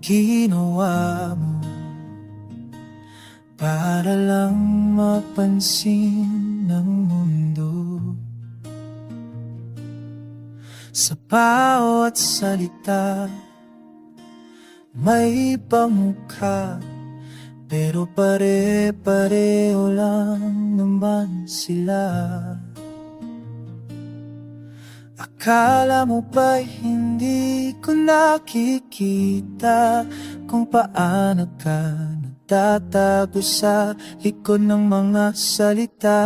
ginawa mo para lang mapansin ng mundo. Sa bawat salita may pamukha, pero pare-pareho lang naman sila. Akala mo ba'y hindi ko nakikita kung paano ka nagtatago sa likod ng mga salita?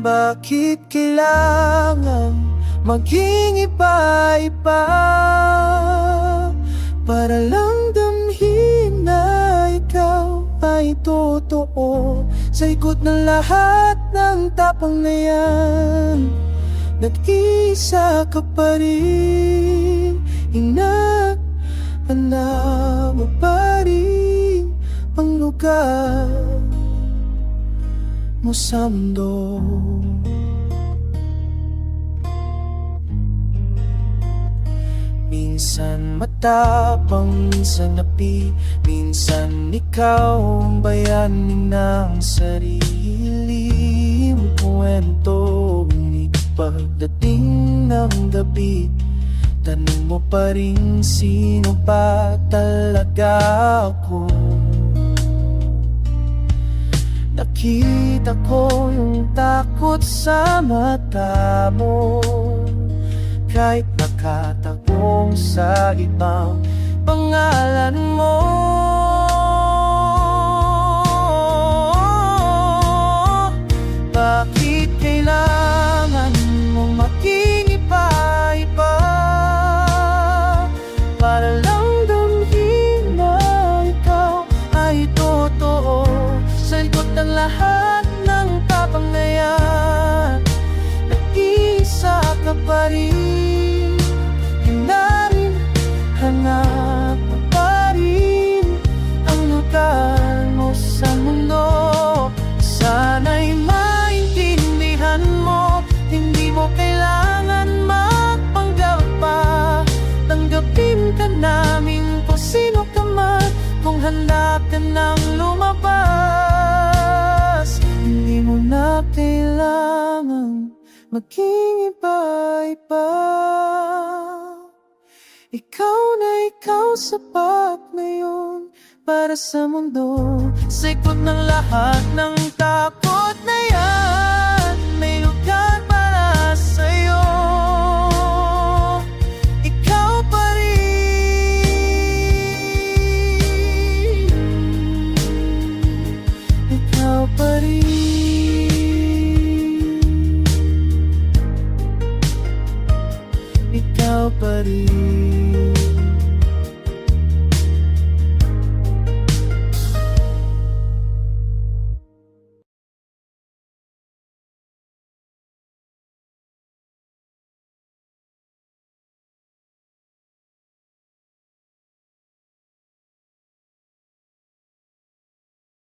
Bakit kailangan maging iba-iba para lang damhin na ikaw ay totoo? Sa ikot ng lahat ng tapang na yan, nag-isa ka pa rin. Hinahanap mo pa rin ang lugar mo sa mundo. Minsan matapang, minsan napi, minsan ikaw ang bayanin ng sarili mong kwento. Pagdating ng gabi, tanong mo pa rin sino ba talaga ako. Nakita ko yung takot sa mata mo, kahit nakatagong sa ibang pangalan mo. Bakit kailangan mong maging iba-iba para lang damhin na ikaw ay totoo? Sa likod ng lahat ng tapang na yan, nag-iisa ka pa rin. Hinahanap mo pa rin ang lugar mo sa mundo. Sana'y maintindihan mo, hindi mo kailangan magpanggap pa. Tanggapin ka namin kung sino ka man, kung handa ka nang lumabas. Hindi mo na kailangan maging iba-iba. Ikaw na ikaw, sapat na yun para sa mundo. Sa ikot ng lahat ng takot na yan, may lugar para sa'yo. Ikaw pa rin, ikaw pa rin, ikaw pa rin.